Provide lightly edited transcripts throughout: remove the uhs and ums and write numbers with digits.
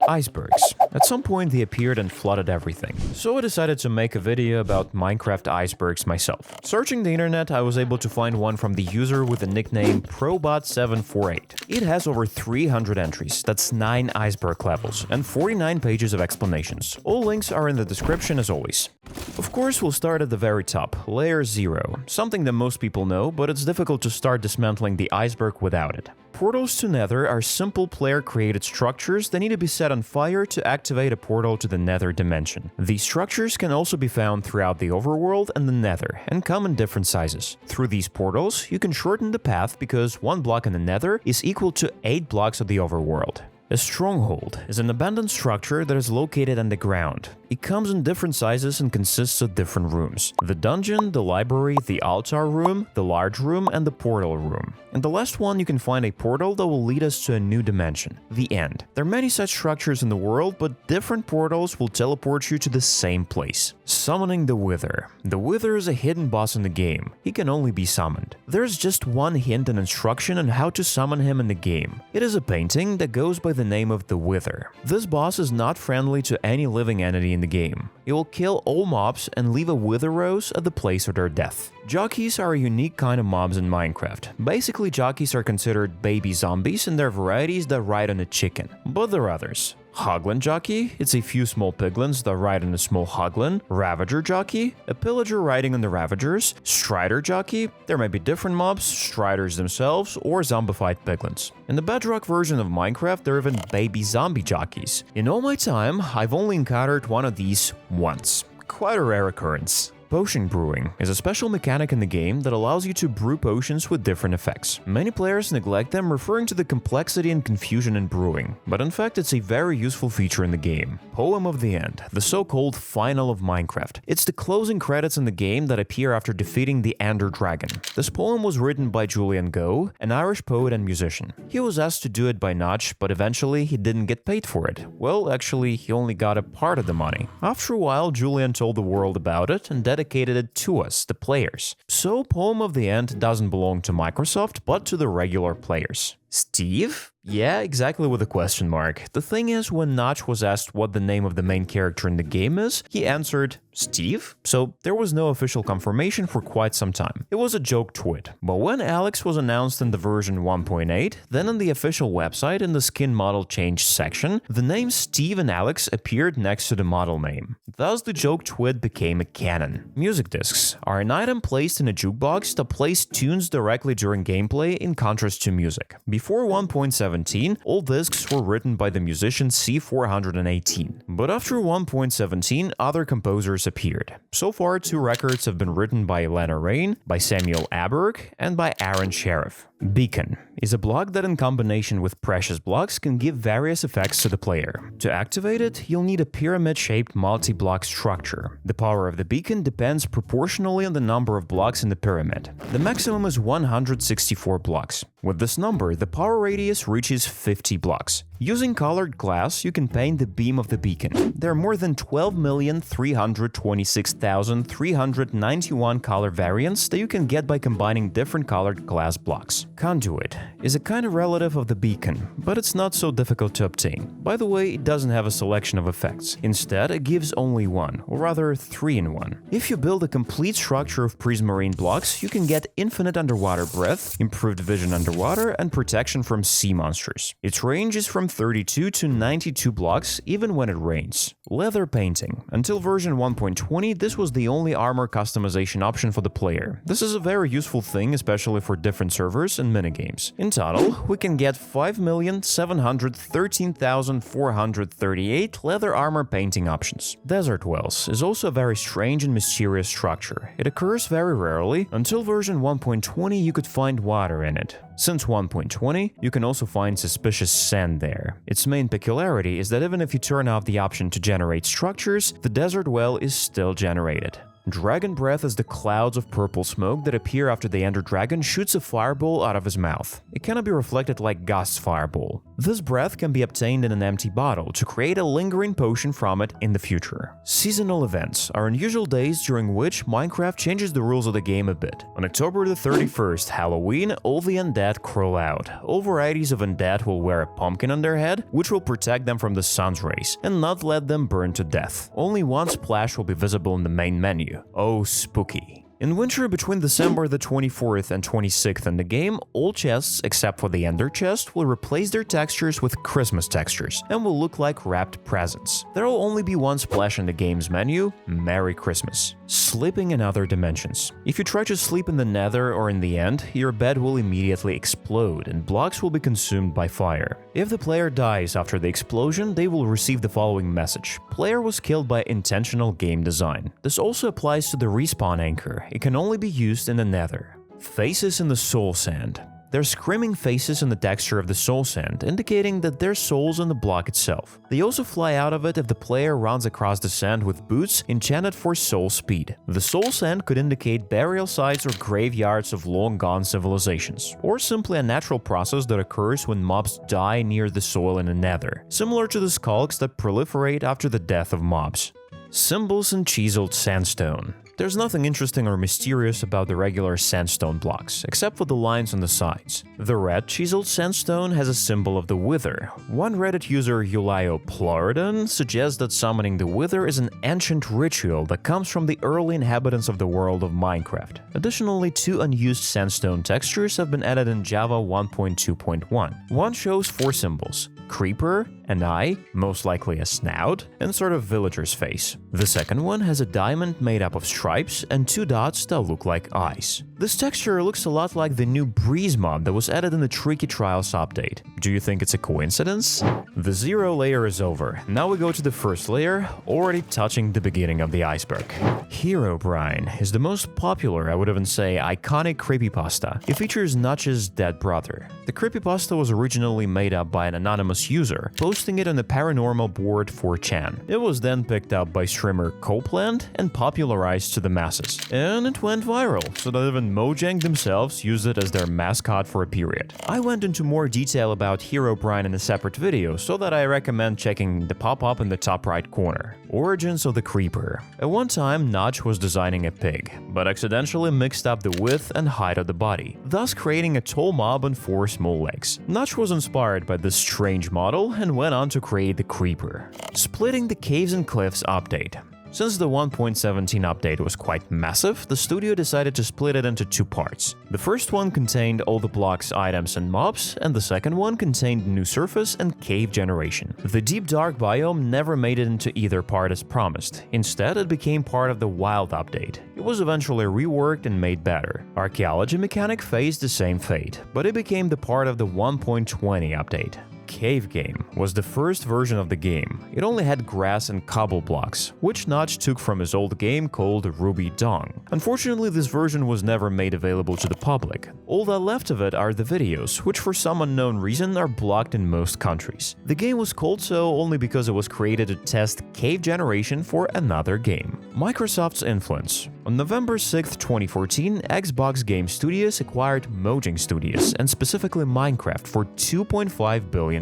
Icebergs. At some point they appeared and flooded everything. So I decided to make a video about Minecraft icebergs myself. Searching the internet, I was able to find one from the user with the nickname Probot748. It has over 300 entries, that's 9 iceberg levels, and 49 pages of explanations. All links are in the description as always. Of course, we'll start at the very top, layer 0, something that most people know, but it's difficult to start dismantling the iceberg without it. Portals to Nether are simple player-created structures that need to be set on fire to activate a portal to the Nether dimension. These structures can also be found throughout the overworld and the Nether, and come in different sizes. Through these portals, you can shorten the path because 1 block in the Nether is equal to 8 blocks of the overworld. A stronghold is an abandoned structure that is located underground. It comes in different sizes and consists of different rooms. The dungeon, the library, the altar room, the large room, and the portal room. In the last one, you can find a portal that will lead us to a new dimension, the end. There are many such structures in the world, but different portals will teleport you to the same place. Summoning the Wither. The Wither is a hidden boss in the game. He can only be summoned. There's just one hint and instruction on how to summon him in the game. It is a painting that goes by the name of the Wither. This boss is not friendly to any living entity in the game. It will kill all mobs and leave a wither rose at the place of their death. Jockeys are a unique kind of mobs in Minecraft. Basically, jockeys are considered baby zombies and they're varieties that ride on a chicken. But there are others. Hoglin Jockey, it's a few small piglins that ride on a small hoglin. Ravager Jockey, a pillager riding on the ravagers. Strider Jockey, there might be different mobs, striders themselves, or zombified piglins. In the bedrock version of Minecraft, there are even baby zombie jockeys. In all my time, I've only encountered one of these once. Quite a rare occurrence. Potion brewing is a special mechanic in the game that allows you to brew potions with different effects. Many players neglect them, referring to the complexity and confusion in brewing, but in fact it's a very useful feature in the game. Poem of the End, the so-called final of Minecraft. It's the closing credits in the game that appear after defeating the Ender Dragon. This poem was written by Julian Go, an Irish poet and musician. He was asked to do it by Notch, but eventually he didn't get paid for it. Well, actually, he only got a part of the money. After a while, Julian told the world about it and dedicated it to us, the players. So, Poem of the End doesn't belong to Microsoft, but to the regular players. Steve? Yeah, exactly with a question mark. The thing is, when Notch was asked what the name of the main character in the game is, he answered, Steve? So there was no official confirmation for quite some time. It was a joke tweet. But when Alex was announced in the version 1.8, then on the official website in the skin model change section, the names Steve and Alex appeared next to the model name. Thus the joke tweet became a canon. Music discs are an item placed in a jukebox that plays tunes directly during gameplay in contrast to music. Before 1.17, all discs were written by the musician C418. But after 1.17, other composers appeared. So far, 2 records have been written by Elena Rain, by Samuel Aberg, and by Aaron Sheriff. Beacon is a block that in combination with precious blocks can give various effects to the player. To activate it, you'll need a pyramid-shaped multi-block structure. The power of the beacon depends proportionally on the number of blocks in the pyramid. The maximum is 164 blocks. With this number, the power radius reaches 50 blocks. Using colored glass, you can paint the beam of the beacon. There are more than 12,326,391 color variants that you can get by combining different colored glass blocks. Conduit is a kind of relative of the beacon, but it's not so difficult to obtain. By the way, it doesn't have a selection of effects. Instead, it gives only one, or rather 3 in 1. If you build a complete structure of prismarine blocks, you can get infinite underwater breath, improved vision underwater, and protection from sea monsters. Its range is from 32 to 92 blocks, even when it rains. Leather painting. Until version 1.20, this was the only armor customization option for the player. This is a very useful thing, especially for different servers and minigames. In total, we can get 5,713,438 leather armor painting options. Desert Wells is also a very strange and mysterious structure. It occurs very rarely. Until version 1.20, you could find water in it. Since 1.20, you can also find suspicious sand there. Its main peculiarity is that even if you turn off the option to generate structures, the desert well is still generated. Dragon breath is the clouds of purple smoke that appear after the Ender Dragon shoots a fireball out of his mouth. It cannot be reflected like Gast's fireball. This breath can be obtained in an empty bottle to create a lingering potion from it in the future. Seasonal events are unusual days during which Minecraft changes the rules of the game a bit. On October the 31st, Halloween, all the undead crawl out. All varieties of undead will wear a pumpkin on their head, which will protect them from the sun's rays and not let them burn to death. Only one splash will be visible in the main menu. Oh, spooky. In winter between December the 24th and 26th in the game, all chests except for the Ender chest will replace their textures with Christmas textures and will look like wrapped presents. There will only be one splash in the game's menu: Merry Christmas. Sleeping in other dimensions. If you try to sleep in the Nether or in the End, your bed will immediately explode and blocks will be consumed by fire. If the player dies after the explosion, they will receive the following message: player was killed by intentional game design. This also applies to the respawn anchor. It can only be used in the Nether. Faces in the soul sand. They're screaming faces in the texture of the soul sand, indicating that they're souls in the block itself. They also fly out of it if the player runs across the sand with boots enchanted for soul speed. The soul sand could indicate burial sites or graveyards of long-gone civilizations, or simply a natural process that occurs when mobs die near the soil in the Nether, similar to the skulks that proliferate after the death of mobs. Symbols in chiseled sandstone. There's nothing interesting or mysterious about the regular sandstone blocks, except for the lines on the sides. The red chiseled sandstone has a symbol of the Wither. One Reddit user, Eulio Plurden, suggests that summoning the Wither is an ancient ritual that comes from the early inhabitants of the world of Minecraft. Additionally, 2 unused sandstone textures have been added in Java 1.2.1. One shows 4 symbols: creeper, an eye, most likely a snout, and sort of villager's face. The second one has a diamond made up of stripes and 2 dots that look like eyes. This texture looks a lot like the new breeze mob that was added in the Tricky Trials update. Do you think it's a coincidence? The 0 layer is over. Now we go to the first layer, already touching the beginning of the iceberg. Herobrine is the most popular, I would even say iconic creepypasta. It features Notch's dead brother. The creepypasta was originally made up by an anonymous user, posting it on the paranormal board 4chan. It was then picked up by streamer Copeland and popularized to the masses. And it went viral, so that even Mojang themselves used it as their mascot for a period. I went into more detail about Herobrine in a separate video, so that I recommend checking the pop-up in the top right corner. Origins of the Creeper. At one time, Notch was designing a pig, but accidentally mixed up the width and height of the body, thus creating a tall mob on 4 small legs. Notch was inspired by this strange model and went on to create the Creeper. Splitting the Caves and Cliffs update. Since the 1.17 update was quite massive, the studio decided to split it into 2 parts. The first one contained all the blocks, items, and mobs, and the second one contained new surface and cave generation. The deep dark biome never made it into either part as promised. Instead, it became part of the wild update. It was eventually reworked and made better. Archaeology mechanic faced the same fate, but it became the part of the 1.20 update. Cave Game was the first version of the game. It only had grass and cobble blocks, which Notch took from his old game called Ruby Dong. Unfortunately, this version was never made available to the public. All that left of it are the videos, which for some unknown reason are blocked in most countries. The game was called so only because it was created to test cave generation for another game. Microsoft's influence. On November 6, 2014, Xbox Game Studios acquired Mojang Studios, and specifically Minecraft, for $2.5 billion.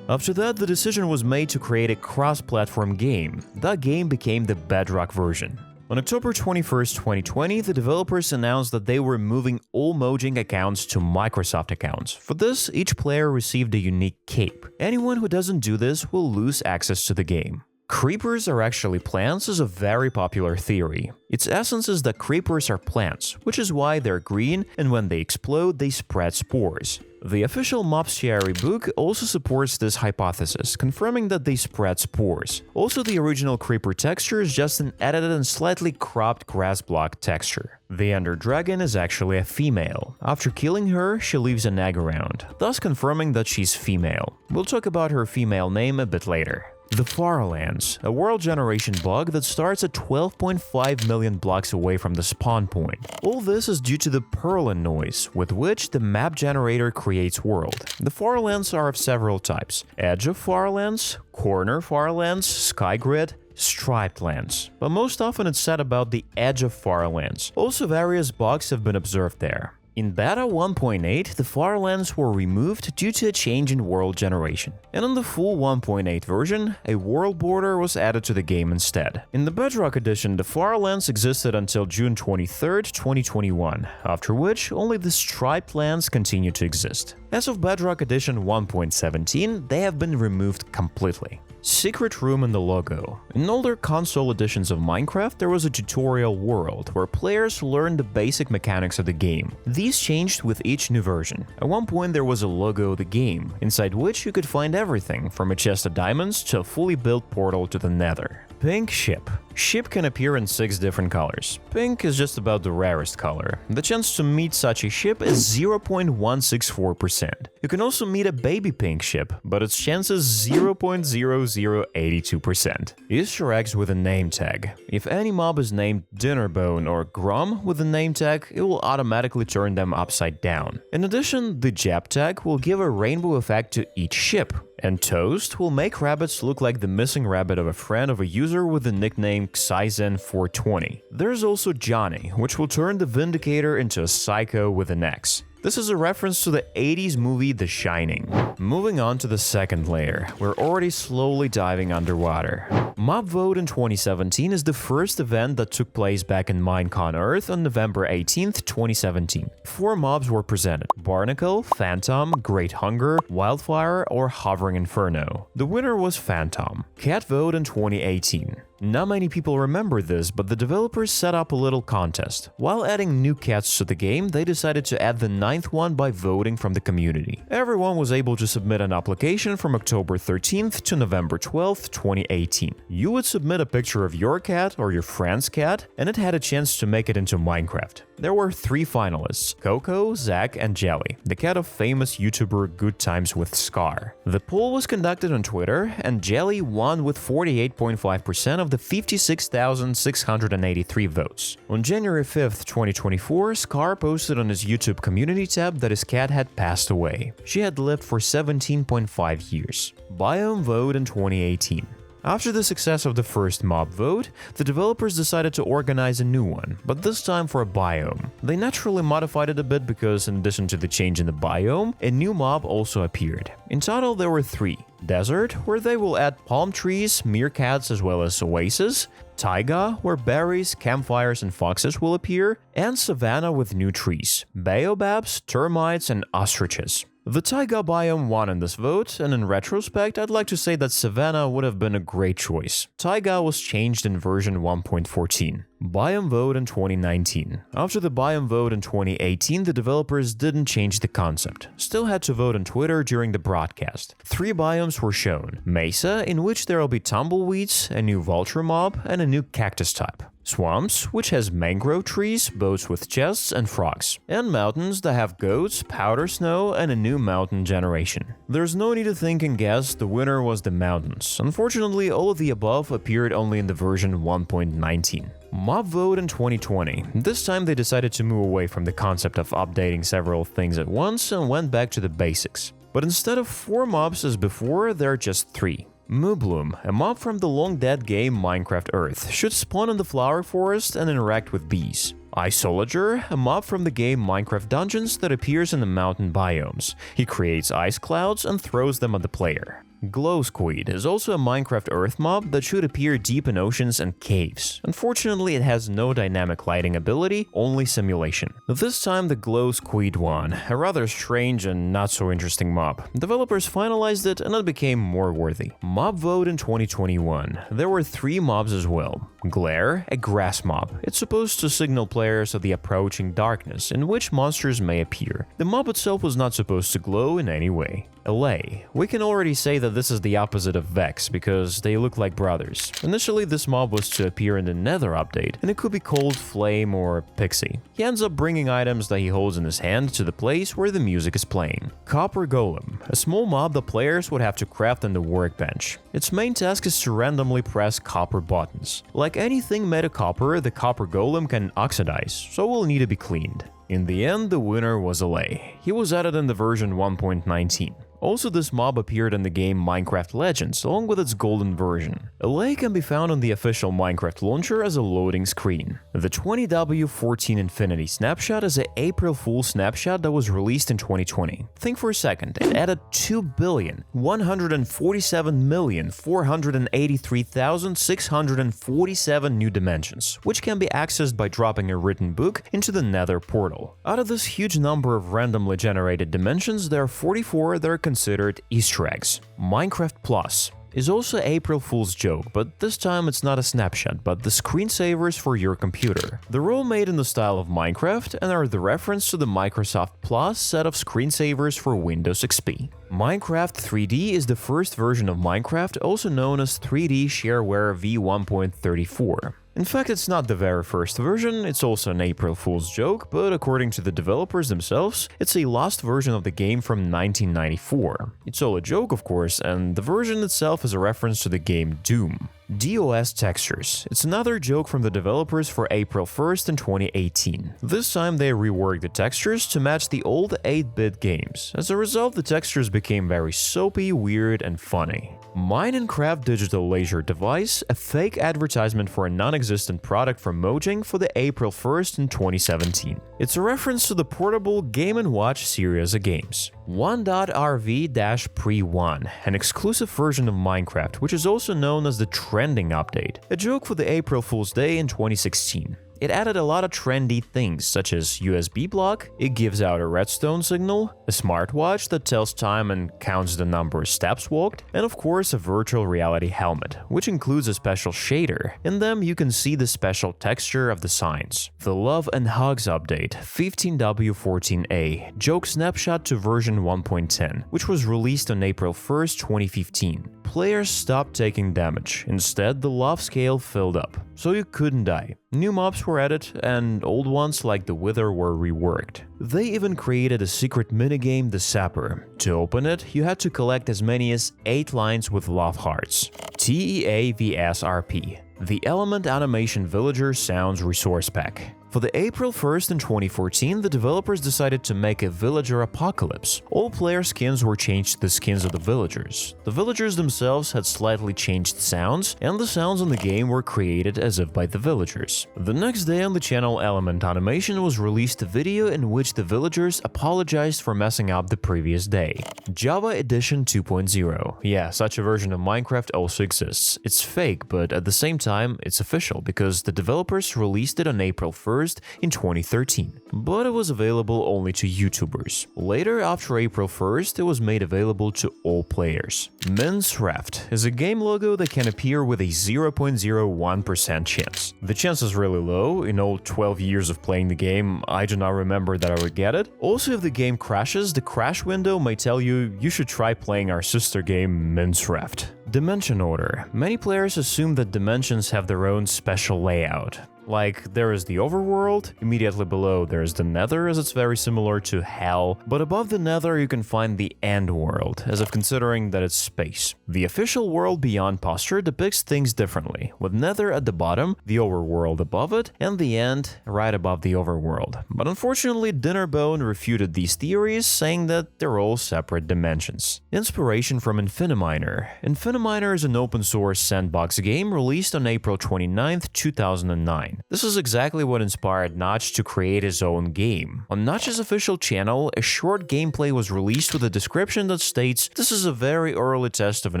After that, the decision was made to create a cross-platform game. That game became the Bedrock version. On October 21, 2020, the developers announced that they were moving all Mojang accounts to Microsoft accounts. For this, each player received a unique cape. Anyone who doesn't do this will lose access to the game. Creepers are actually plants is a very popular theory. Its essence is that creepers are plants, which is why they're green, and when they explode, they spread spores. The official Mobstiary book also supports this hypothesis, confirming that they spread spores. Also, the original creeper texture is just an edited and slightly cropped grass block texture. The Ender Dragon is actually a female. After killing her, she leaves an egg around, thus confirming that she's female. We'll talk about her female name a bit later. The Farlands, a world generation bug that starts at 12.5 million blocks away from the spawn point. All this is due to the purlin noise, with which the map generator creates world. The Farlands are of several types: edge of Farlands, corner Farlands, sky grid, striped lands, but most often it's said about the edge of far lands. Also, various bugs have been observed there. In Beta 1.8, the far lands were removed due to a change in world generation, and in the full 1.8 version, a world border was added to the game instead. In the Bedrock edition, the far lands existed until June 23, 2021, after which only the striped lands continue to exist. As of Bedrock edition 1.17, they have been removed completely. Secret room in the logo. In older console editions of Minecraft, there was a tutorial world where players learned the basic mechanics of the game. These changed with each new version. At one point there was a logo of the game, inside which you could find everything from a chest of diamonds to a fully built portal to the Nether. Pink ship. Ship can appear in 6 different colors. Pink is just about the rarest color. The chance to meet such a ship is 0.164%. You can also meet a baby pink ship, but its chance is 0.0082%. Easter eggs with a name tag. If any mob is named Dinnerbone or Grom with a name tag, it will automatically turn them upside down. In addition, the Jab tag will give a rainbow effect to each ship. And Toast will make rabbits look like the missing rabbit of a friend of a user with the nickname Xyzen420. There's also Johnny, which will turn the Vindicator into a psycho with an X. This is a reference to the 80s movie The Shining. Moving on to the second layer, we're already slowly diving underwater. Mob Vote in 2017 is the first event that took place back in Minecon Earth on November 18, 2017. 4 mobs were presented: Barnacle, Phantom, Great Hunger, Wildfire, or Hovering Inferno. The winner was Phantom. Cat Vote in 2018. Not many people remember this, but the developers set up a little contest. While adding new cats to the game, they decided to add the 9th one by voting from the community. Everyone was able to submit an application from October 13th to November 12th, 2018. You would submit a picture of your cat or your friend's cat, and it had a chance to make it into Minecraft. There were 3 finalists: Coco, Zach, and Jelly, the cat of famous YouTuber Good Times with Scar. The poll was conducted on Twitter, and Jelly won with 48.5% of the 56,683 votes. On January 5th, 2024, Scar posted on his YouTube community tab that his cat had passed away. She had lived for 17.5 years. Biome Vote in 2018. After the success of the first mob vote, the developers decided to organize a new one, but this time for a biome. They naturally modified it a bit because, in addition to the change in the biome, a new mob also appeared. In total, there were 3. Desert, where they will add palm trees, meerkats as well as oases; Taiga, where berries, campfires, and foxes will appear; and Savanna with new trees, baobabs, termites, and ostriches. The Taiga biome won in this vote, and in retrospect, I'd like to say that Savanna would have been a great choice. Taiga was changed in version 1.14. Biome Vote in 2019. After the Biome Vote in 2018, the developers didn't change the concept. Still had to vote on Twitter during the broadcast. 3 biomes were shown: Mesa, in which there will be tumbleweeds, a new vulture mob, and a new cactus type; Swamps, which has mangrove trees, boats with chests, and frogs; and mountains that have goats, powder snow, and a new mountain generation. There's no need to think and guess, the winner was the mountains. Unfortunately, all of the above appeared only in the version 1.19. Mob Vote in 2020. This time they decided to move away from the concept of updating several things at once and went back to the basics. But instead of 4 mobs as before, there are just 3. Moobloom, a mob from the long-dead game Minecraft Earth, should spawn in the flower forest and interact with bees. Isolager, a mob from the game Minecraft Dungeons that appears in the mountain biomes. He creates ice clouds and throws them at the player. Glowsquid is also a Minecraft Earth mob that should appear deep in oceans and caves. Unfortunately, it has no dynamic lighting ability, only simulation. This time the Glowsquid won, a rather strange and not so interesting mob. Developers finalized it and it became more worthy. Mob Vote in 2021. There were 3 mobs as well. Glare, a grass mob. It's supposed to signal players of the approaching darkness in which monsters may appear. The mob itself was not supposed to glow in any way. Allay. We can already say that this is the opposite of Vex, because they look like brothers. Initially, this mob was to appear in the Nether update, and it could be called Flame or Pixie. He ends up bringing items that he holds in his hand to the place where the music is playing. Copper Golem, a small mob that players would have to craft on the workbench. Its main task is to randomly press copper buttons. Like anything made of copper, the Copper Golem can oxidize, so will need to be cleaned. In the end, the winner was Allay. He was added in the version 1.19. Also, this mob appeared in the game Minecraft Legends, along with its golden version. A lake can be found on the official Minecraft launcher as a loading screen. The 20W14 Infinity snapshot is an April Fool's snapshot that was released in 2020. Think for a second, it added 2,147,483,647 new dimensions, which can be accessed by dropping a written book into the Nether portal. Out of this huge number of randomly generated dimensions, there are 44 that are considered Easter eggs. Minecraft Plus is also an April Fool's joke, but this time it's not a snapshot, but the screensavers for your computer. They're all made in the style of Minecraft and are the reference to the Microsoft Plus set of screensavers for Windows XP. Minecraft 3D is the first version of Minecraft, also known as 3D Shareware v1.34. In fact, it's not the very first version, it's also an April Fool's joke, but according to the developers themselves, it's a lost version of the game from 1994. It's all a joke, of course, and the version itself is a reference to the game Doom. DOS Textures. It's another joke from the developers for April 1st in 2018. This time they reworked the textures to match the old 8-bit games. As a result, the textures became very soapy, weird, and funny. Minecraft Digital Laser Device, a fake advertisement for a non-existent product from Mojang for the April 1st in 2017. It's a reference to the portable Game & Watch series of games. 1.rv-pre1, an exclusive version of Minecraft, which is also known as the Trending Update, a joke for the April Fool's Day in 2016. It added a lot of trendy things, such as USB block, it gives out a redstone signal, a smartwatch that tells time and counts the number of steps walked, and of course a virtual reality helmet, which includes a special shader. In them you can see the special texture of the signs. The Love and Hugs update, 15W14A, joke snapshot to version 1.10, which was released on April 1st, 2015. Players stopped taking damage, instead the love scale filled up, so you couldn't die. New mobs were added, and old ones like the Wither were reworked. They even created a secret minigame, the Sapper. To open it, you had to collect as many as 8 lines with love hearts. TEA-VSRP, the Element Animation Villager Sounds Resource Pack. For the April 1st in 2014, the developers decided to make a villager apocalypse. All player skins were changed to the skins of the villagers. The villagers themselves had slightly changed sounds, and the sounds in the game were created as if by the villagers. The next day on the channel Element Animation was released a video in which the villagers apologized for messing up the previous day. Java Edition 2.0. Yeah, such a version of Minecraft also exists. It's fake, but at the same time, it's official because the developers released it on April 1st in 2013, but it was available only to YouTubers. Later, after April 1st, it was made available to all players. Minecraft is a game logo that can appear with a 0.01% chance. The chance is really low. In all 12 years of playing the game, I do not remember that I would get it. Also, if the game crashes, the crash window may tell you should try playing our sister game Minecraft. Dimension order. Many players assume that dimensions have their own special layout. Like, there is the overworld, immediately below there is the nether, as it's very similar to hell, but above the nether you can find the end world, as if considering that it's space. The official world beyond posture depicts things differently, with nether at the bottom, the overworld above it, and the end right above the overworld. But unfortunately, Dinnerbone refuted these theories, saying that they're all separate dimensions. Inspiration from Infiniminer. Infiniminer is an open-source sandbox game released on April 29th, 2009. This is exactly what inspired Notch to create his own game. On Notch's official channel, a short gameplay was released with a description that states, "This is a very early test of an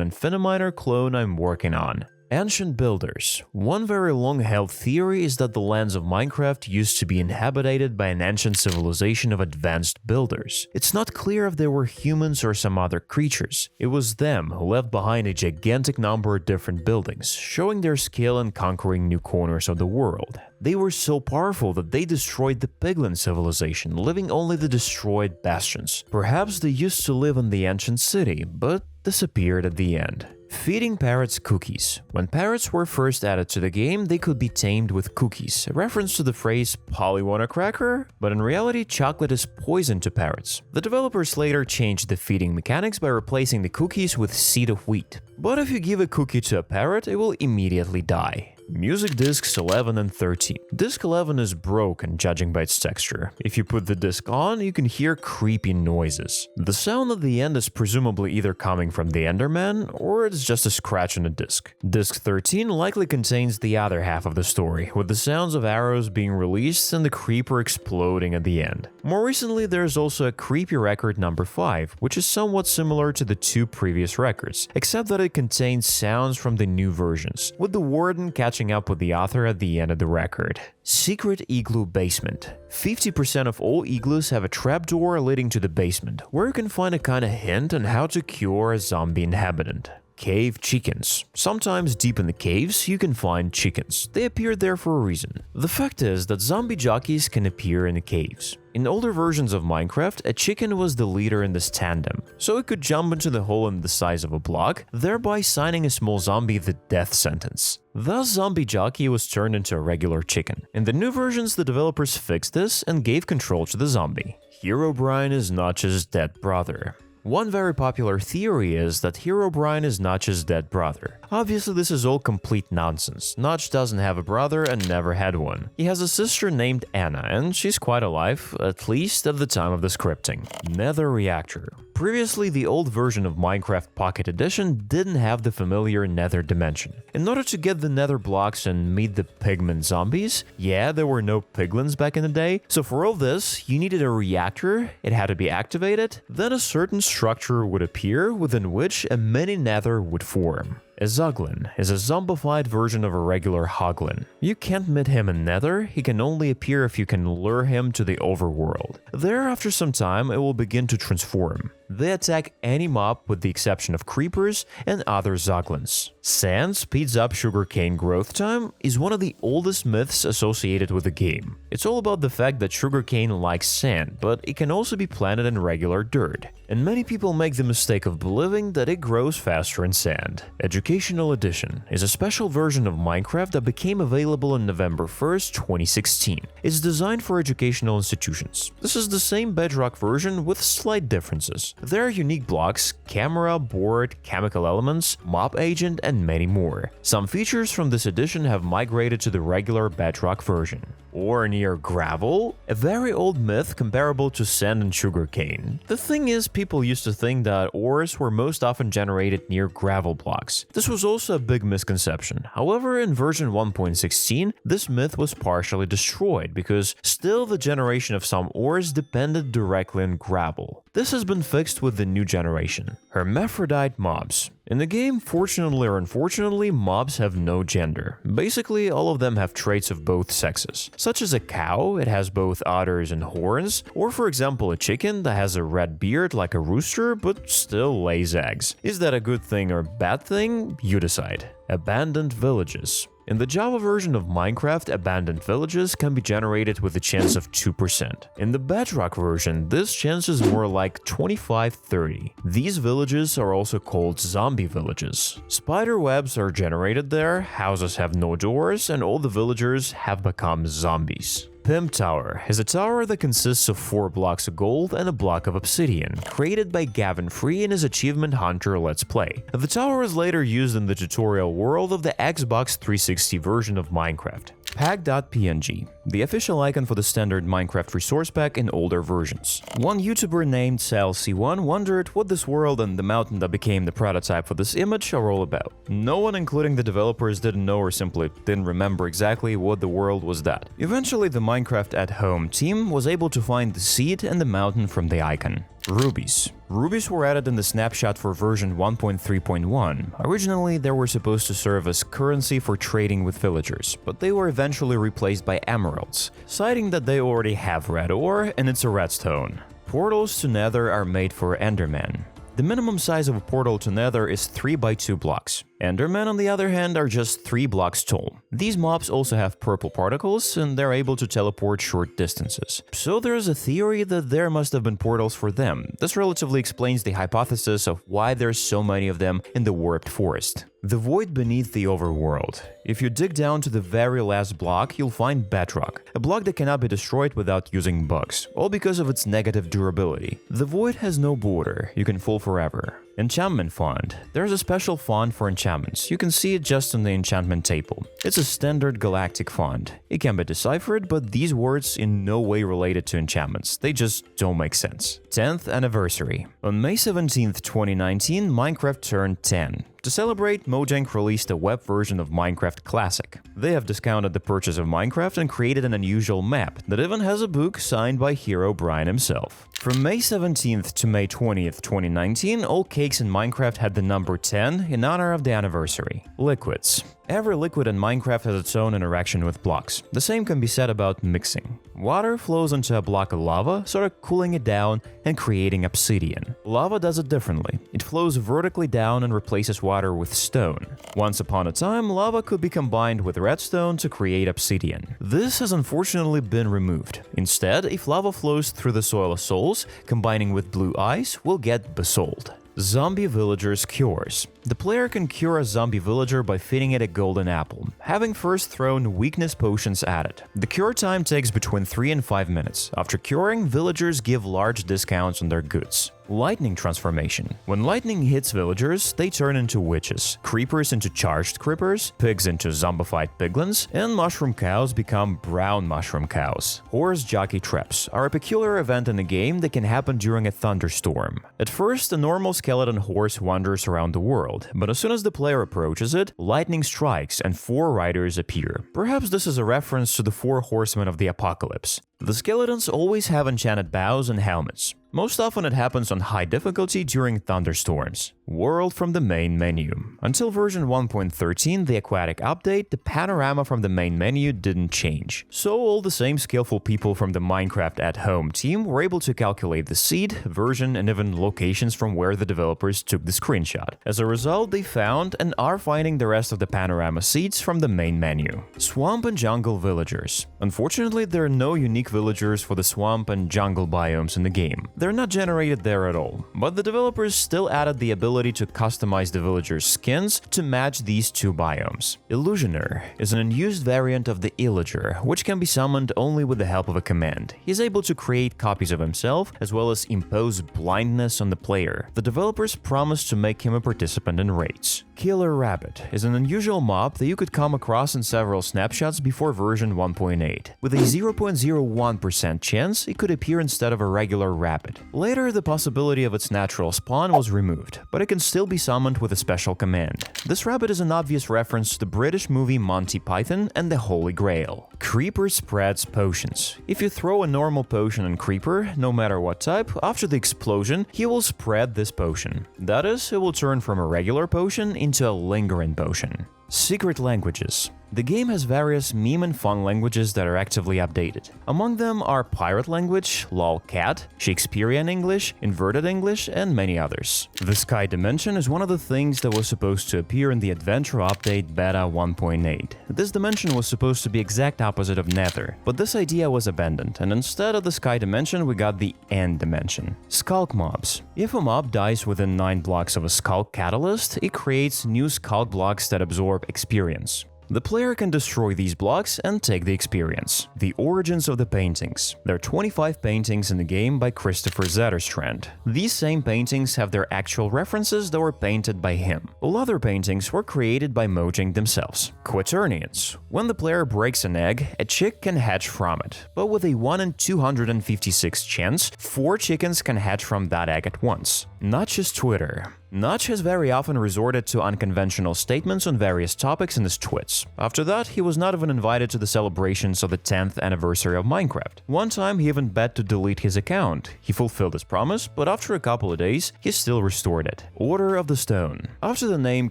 Infiniminer clone I'm working on." Ancient builders. One very long-held theory is that the lands of Minecraft used to be inhabited by an ancient civilization of advanced builders. It's not clear if they were humans or some other creatures. It was them who left behind a gigantic number of different buildings, showing their skill in conquering new corners of the world. They were so powerful that they destroyed the Piglin civilization, leaving only the destroyed bastions. Perhaps they used to live in the ancient city, but disappeared at the end. Feeding parrots cookies. When parrots were first added to the game, they could be tamed with cookies, a reference to the phrase "Polly want a cracker?" But in reality, chocolate is poison to parrots. The developers later changed the feeding mechanics by replacing the cookies with seed of wheat. But if you give a cookie to a parrot, it will immediately die. Music discs 11 and 13. Disc 11 is broken judging by its texture. If you put the disc on, you can hear creepy noises. The sound at the end is presumably either coming from the Enderman or it's just a scratch on a disc. Disc 13 likely contains the other half of the story, with the sounds of arrows being released and the creeper exploding at the end. More recently, there's also a creepy record number 5, which is somewhat similar to the 2 previous records, except that it contains sounds from the new versions, with the warden catching up with the author at the end of the record. Secret Igloo Basement. 50% of all igloos have a trapdoor leading to the basement, where you can find a kind of hint on how to cure a zombie inhabitant. Cave chickens. Sometimes deep in the caves, you can find chickens. They appear there for a reason. The fact is that zombie jockeys can appear in the caves. In older versions of Minecraft, a chicken was the leader in this tandem, so it could jump into the hole in the size of a block, thereby signing a small zombie the death sentence. Thus, Zombie Jockey was turned into a regular chicken. In the new versions, the developers fixed this and gave control to the zombie. Herobrine is Notch's dead brother. One very popular theory is that Herobrine is Notch's dead brother. Obviously, this is all complete nonsense. Notch doesn't have a brother and never had one. He has a sister named Anna, and she's quite alive, at least at the time of the scripting. Nether Reactor. Previously, the old version of Minecraft Pocket Edition didn't have the familiar Nether dimension. In order to get the Nether blocks and meet the pigman zombies, yeah, there were no piglins back in the day, so for all this, you needed a reactor, it had to be activated, then a certain structure would appear within which a mini Nether would form. A Zoglin is a zombified version of a regular Hoglin. You can't meet him in Nether, he can only appear if you can lure him to the overworld. There, after some time, it will begin to transform. They attack any mob with the exception of creepers and other Zoglins. Sand speeds up sugarcane growth time is one of the oldest myths associated with the game. It's all about the fact that sugarcane likes sand, but it can also be planted in regular dirt. And many people make the mistake of believing that it grows faster in sand. Educational Edition is a special version of Minecraft that became available on November 1st, 2016. It's designed for educational institutions. This is the same Bedrock version with slight differences. There are unique blocks, camera, board, chemical elements, mob agent, and many more. Some features from this edition have migrated to the regular Bedrock version. Or near gravel, a very old myth comparable to sand and sugarcane. The thing is, people used to think that ores were most often generated near gravel blocks. This was also a big misconception. However, in version 1.16, this myth was partially destroyed because still the generation of some ores depended directly on gravel. This has been fixed with the new generation. Hermaphrodite mobs. In the game, fortunately or unfortunately, mobs have no gender. Basically, all of them have traits of both sexes. Such as a cow, it has both udders and horns, or for example a chicken that has a red beard like a rooster but still lays eggs. Is that a good thing or bad thing? You decide. Abandoned villages. In the Java version of Minecraft, abandoned villages can be generated with a chance of 2%. In the Bedrock version, this chance is more like 25-30. These villages are also called zombie villages. Spider webs are generated there, houses have no doors, and all the villagers have become zombies. Pimp Tower is a tower that consists of 4 blocks of gold and a block of obsidian, created by Gavin Free in his Achievement Hunter Let's Play. The tower was later used in the tutorial world of the Xbox 360 version of Minecraft. Pack.png, the official icon for the standard Minecraft resource pack in older versions. One YouTuber named SalC1 wondered what this world and the mountain that became the prototype for this image are all about. No one, including the developers, didn't know or simply didn't remember exactly what the world was that. Eventually, the Minecraft at Home team was able to find the seed and the mountain from the icon. Rubies. Rubies were added in the snapshot for version 1.3.1. Originally, they were supposed to serve as currency for trading with villagers, but they were eventually replaced by emeralds, citing that they already have red ore and it's a redstone. Portals to Nether are made for Endermen. The minimum size of a portal to Nether is 3 by 2 blocks. Endermen, on the other hand, are just 3 blocks tall. These mobs also have purple particles, and they're able to teleport short distances. So there's a theory that there must have been portals for them. This relatively explains the hypothesis of why there's so many of them in the warped forest. The void beneath the overworld. If you dig down to the very last block, you'll find bedrock, a block that cannot be destroyed without using bugs, all because of its negative durability. The void has no border, you can fall forever. Enchantment font. There's a special font for enchantments. You can see it just on the enchantment table. It's a standard galactic font. It can be deciphered, but these words in no way related to enchantments. They just don't make sense. 10th anniversary. On May 17th, 2019, Minecraft turned 10. To celebrate, Mojang released a web version of Minecraft Classic. They have discounted the purchase of Minecraft and created an unusual map that even has a book signed by hero Brian himself. From May 17th to May 20th, 2019, all cakes in Minecraft had the number 10 in honor of the anniversary. Liquids. Every liquid in Minecraft has its own interaction with blocks. The same can be said about mixing. Water flows into a block of lava, sort of cooling it down and creating obsidian. Lava does it differently. It flows vertically down and replaces water with stone. Once upon a time, lava could be combined with redstone to create obsidian. This has unfortunately been removed. Instead, if lava flows through the Soil of Souls, combining with blue ice, we'll get basalt. Zombie villagers cures. The player can cure a zombie villager by feeding it a golden apple, having first thrown weakness potions at it. The cure time takes between 3 and 5 minutes. After curing, villagers give large discounts on their goods. Lightning transformation. When lightning hits villagers, they turn into witches, creepers into charged creepers, pigs into zombified piglins, and mushroom cows become brown mushroom cows. Horse jockey traps are a peculiar event in the game that can happen during a thunderstorm. At first, a normal skeleton horse wanders around the world, but as soon as the player approaches it, lightning strikes and 4 riders appear. Perhaps this is a reference to the 4 horsemen of the apocalypse. The skeletons always have enchanted bows and helmets. Most often it happens on high difficulty during thunderstorms. World from the main menu. Until version 1.13, the aquatic update, the panorama from the main menu didn't change. So all the same skillful people from the Minecraft at Home team were able to calculate the seed, version, and even locations from where the developers took the screenshot. As a result, they found and are finding the rest of the panorama seeds from the main menu. Swamp and jungle villagers. Unfortunately, there are no unique villagers for the swamp and jungle biomes in the game. They're not generated there at all, but the developers still added the ability to customize the villagers' skins to match these 2 biomes. Illusioner is an unused variant of the Illager, which can be summoned only with the help of a command. He's able to create copies of himself, as well as impose blindness on the player. The developers promised to make him a participant in raids. Killer Rabbit is an unusual mob that you could come across in several snapshots before version 1.8. With a 0.01% chance, it could appear instead of a regular rabbit. Later, the possibility of its natural spawn was removed, but it can still be summoned with a special command. This rabbit is an obvious reference to the British movie Monty Python and the Holy Grail. Creeper spreads potions. If you throw a normal potion on Creeper, no matter what type, after the explosion, he will spread this potion. That is, it will turn from a regular potion into a lingering potion. Secret languages. The game has various meme and fun languages that are actively updated. Among them are Pirate language, lolcat, Shakespearean English, Inverted English, and many others. The Sky Dimension is one of the things that was supposed to appear in the Adventure Update Beta 1.8. This dimension was supposed to be exact opposite of Nether, but this idea was abandoned, and instead of the Sky Dimension we got the End Dimension. Skulk mobs. If a mob dies within 9 blocks of a Skulk catalyst, it creates new Skulk blocks that absorb experience. The player can destroy these blocks and take the experience. The origins of the paintings. There are 25 paintings in the game by Christopher Zetterstrand. These same paintings have their actual references that were painted by him. All other paintings were created by Mojang themselves. Quaternions. When the player breaks an egg, a chick can hatch from it. But with a 1 in 256 chance, 4 chickens can hatch from that egg at once. Notch's Twitter. Notch has very often resorted to unconventional statements on various topics in his tweets. After that, he was not even invited to the celebrations of the 10th anniversary of Minecraft. One time, he even bet to delete his account. He fulfilled his promise, but after a couple of days, he still restored it. Order of the Stone. After the name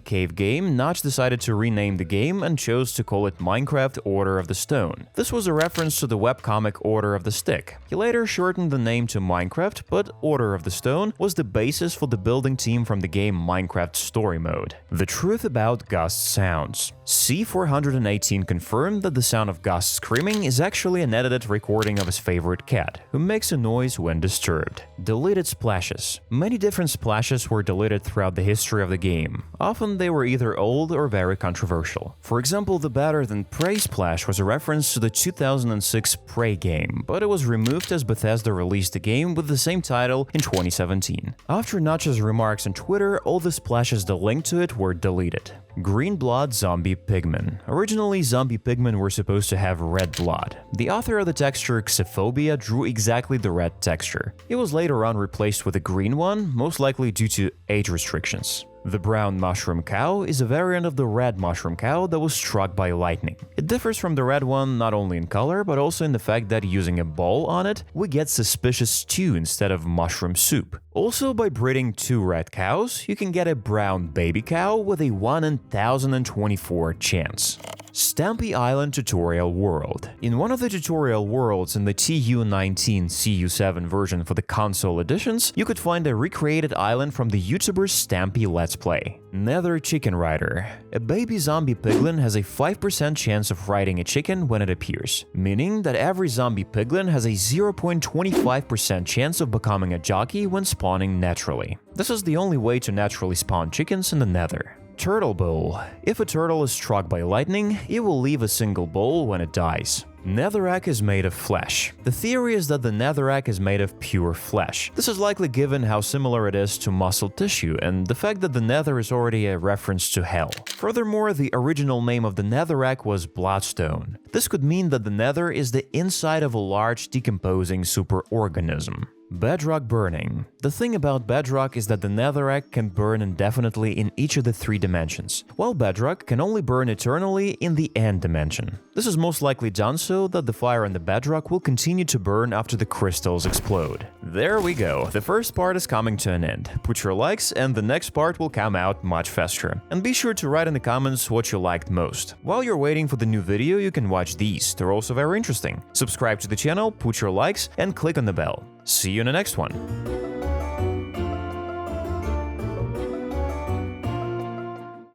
Cave Game, Notch decided to rename the game and chose to call it Minecraft Order of the Stone. This was a reference to the webcomic Order of the Stick. He later shortened the name to Minecraft, but Order of the Stone was the basis for the building team from the game Minecraft Story Mode. The truth about Ghost sounds. C418 confirmed that the sound of Ghost screaming is actually an edited recording of his favorite cat, who makes a noise when disturbed. Deleted splashes. Many different splashes were deleted throughout the history of the game. Often they were either old or very controversial. For example, the Better Than Prey splash was a reference to the 2006 Prey game, but it was removed as Bethesda released the game with the same title in 2017. After After Notch's remarks on Twitter, all the splashes that linked to it were deleted. Green blood zombie pigmen. Originally, zombie pigmen were supposed to have red blood. The author of the texture Xephobia drew exactly the red texture. It was later on replaced with a green one, most likely due to age restrictions. The brown mushroom cow is a variant of the red mushroom cow that was struck by lightning. It differs from the red one not only in color, but also in the fact that using a ball on it, we get suspicious stew instead of mushroom soup. Also, by breeding 2 red cows, you can get a brown baby cow with a 1 in 1024 chance. Stampy Island Tutorial World. In one of the tutorial worlds in the TU19 CU7 version for the console editions, you could find a recreated island from the YouTuber Stampy Let's Play. Nether Chicken Rider. A baby zombie piglin has a 5% chance of riding a chicken when it appears, meaning that every zombie piglin has a 0.25% chance of becoming a jockey when spawning naturally. This is the only way to naturally spawn chickens in the Nether. Turtle Bowl. If a turtle is struck by lightning, it will leave a single bowl when it dies. Netherrack is made of flesh. The theory is that the netherrack is made of pure flesh. This is likely given how similar it is to muscle tissue and the fact that the nether is already a reference to hell. Furthermore, the original name of the netherrack was Bloodstone. This could mean that the nether is the inside of a large decomposing superorganism. Bedrock burning. The thing about bedrock is that the netherrack can burn indefinitely in each of the 3 dimensions, while bedrock can only burn eternally in the end dimension. This is most likely done so that the fire in the bedrock will continue to burn after the crystals explode. There we go, the first part is coming to an end. Put your likes and the next part will come out much faster. And be sure to write in the comments what you liked most. While you're waiting for the new video, you can watch these, they're also very interesting. Subscribe to the channel, put your likes, and click on the bell. See you in the next one.